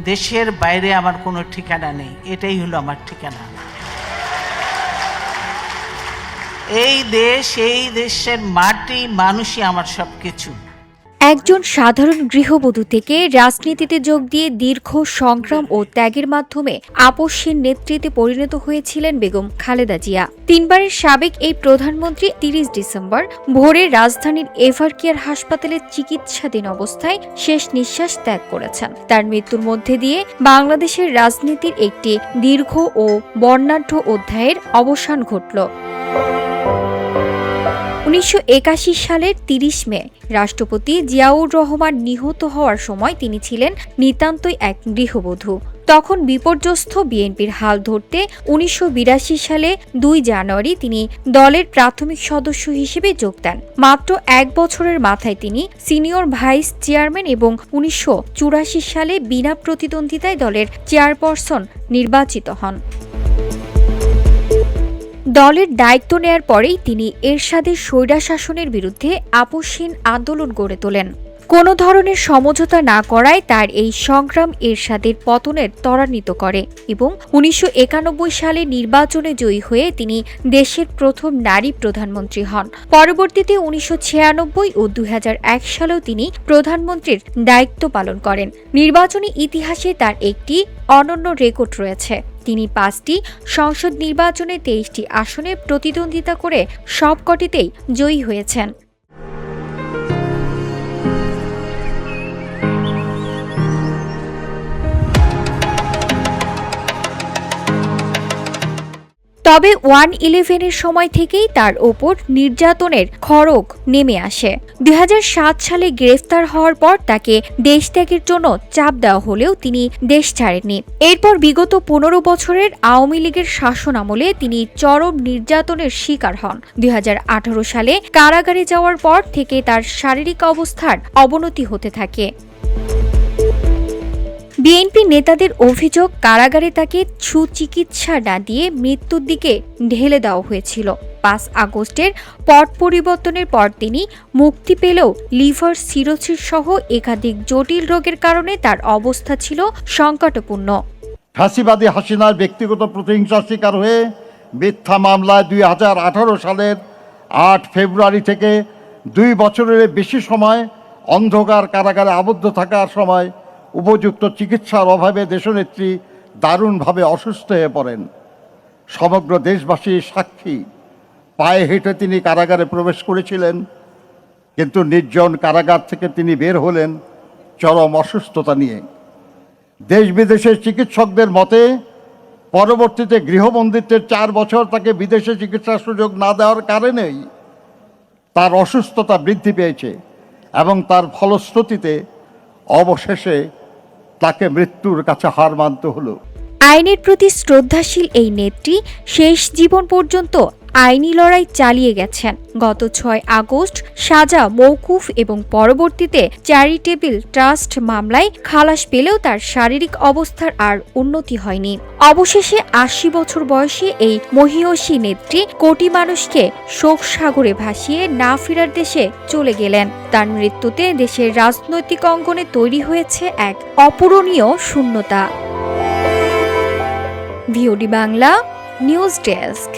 দেশের বাইরে আমার কোনো ঠিকানা নেই, এটাই হলো আমার ঠিকানা। এই দেশ, এই দেশের মাটি, মানুষই আমার সবকিছু। একজন সাধারণ গৃহবধূ থেকে রাজনীতিতে যোগ দিয়ে দীর্ঘ সংগ্রাম ও ত্যাগের মাধ্যমে আপসহীন নেতৃত্বে পরিণত হয়েছিলেন বেগম খালেদা জিয়া। তিনবারের সাবেক এই প্রধানমন্ত্রী ৩০ ডিসেম্বর ভোরে রাজধানীর এভারকেয়ার হাসপাতালে চিকিৎসাধীন অবস্থায় শেষ নিঃশ্বাস ত্যাগ করেছেন। তার মৃত্যুর মধ্যে দিয়ে বাংলাদেশের রাজনীতির একটি দীর্ঘ ও বর্ণাঢ্য অধ্যায়ের অবসান ঘটল। ১৯৮১ সালের ৩০ মে রাষ্ট্রপতি জিয়াউর রহমান নিহত হওয়ার সময় তিনি ছিলেন নিতান্তই এক গৃহবধূ। তখন বিপর্যস্ত বিএনপির হাল ধরতে ১৯৮২ সালে ২ জানুয়ারি তিনি দলের প্রাথমিক সদস্য হিসেবে যোগ দেন। মাত্র এক বছরের মাথায় তিনি সিনিয়র ভাইস চেয়ারম্যান এবং ১৯৮৪ সালে বিনা প্রতিদ্বন্দ্বিতায় দলের চেয়ারপারসন নির্বাচিত হন। দলের দায়িত্ব নেয়ার পরেই তিনি এরশাদের স্বৈরাশাসনের বিরুদ্ধে আপসহীন আন্দোলন গড়ে তোলেন। কোনো ধরনের সমঝোতা না করায় তার এই সংগ্রাম এরশাদের পতনের ত্বরান্বিত করে এবং ১৯৯১ সালে নির্বাচনে জয়ী হয়ে তিনি দেশের প্রথম নারী প্রধানমন্ত্রী হন। পরবর্তীতে ১৯৯৬ ও ২০০১ সালেও তিনি প্রধানমন্ত্রীর দায়িত্ব পালন করেন। নির্বাচনী ইতিহাসে তার একটি অনন্য রেকর্ড রয়েছে। তিনি ৫টি সংসদ নির্বাচনে ২৩টি আসনে প্রতিদ্বন্দ্বিতা করে সবকটিতেই জয়ী হয়েছেন। তবে ১১১ সময় থেকেই তার ওপর নির্যাতনের খড়গ নেমে আসে। ২০০৭ সালে গ্রেফতার হওয়ার পর তাকে দেশত্যাগের জন্য চাপ দেওয়া হলেও তিনি দেশ ছাড়েননি। এরপর বিগত ১৫ বছরের আওয়ামী লীগের শাসন আমলে তিনি চরম নির্যাতনের শিকার হন। ২০১৮ সালে কারাগারে যাওয়ার পর থেকে তার শারীরিক অবস্থার অবনতি হতে থাকে। বিএনপি নেতাদের অভিযোগ, কারাগারে তাকে সুচিকিৎসা না দিয়ে মৃত্যুর দিকে ঢেলে দেওয়া হয়েছিল। ৫ আগস্টের পট পরিবর্তনের পর তিনি মুক্তি পেলেও লিভার সিরোসিস সহ একাধিক জটিল রোগের কারণে তার অবস্থা ছিল সংকটপূর্ণ। ফাঁসিবাদী হাসিনার ব্যক্তিগত প্রতিহিংসার শিকার হয়ে মিথ্যা মামলায় ২০১৮ সালের ৮ ফেব্রুয়ারি থেকে ২ বছরের বেশি সময় অন্ধকার কারাগারে আবদ্ধ থাকার সময় উপযুক্ত চিকিৎসার অভাবে দেশনেত্রী দারুণভাবে অসুস্থ হয়ে পড়েন। সমগ্র দেশবাসী সাক্ষী। পায়ে হেঁটে তিনি কারাগারে প্রবেশ করেছিলেন, কিন্তু নির্জন কারাগার থেকে তিনি বের হলেন চরম অসুস্থতা নিয়ে। দেশ বিদেশের চিকিৎসকদের মতে পরবর্তীতে গৃহবন্দিত্বের ৪ বছর তাকে বিদেশে চিকিৎসার সুযোগ না দেওয়ার কারণেই তার অসুস্থতা বৃদ্ধি পেয়েছে এবং তার ফলশ্রুতিতে অবশেষে তাকে মৃত্যুর কাছে হার মানতে হলো। আইনের প্রতি শ্রদ্ধাশীল এই নেত্রী শেষ জীবন পর্যন্ত আইনি লড়াই চালিয়ে গেছেন। গত ৬ আগস্ট সাজা মওকুফ এবং পরবর্তীতে চ্যারিটেবল ট্রাস্ট মামলায় খালাস পেলেও তার শারীরিক অবস্থার আর উন্নতি হয়নি। অবশেষে ৮০ বছর বয়সী এই মহিয়সী নেত্রী কোটি মানুষকে শোক সাগরে ভাসিয়ে না ফেরার দেশে চলে গেলেন। তার মৃত্যুতে দেশের রাজনৈতিক অঙ্গনে তৈরি হয়েছে এক অপূরণীয় শূন্যতা। VOD Bangla news desk.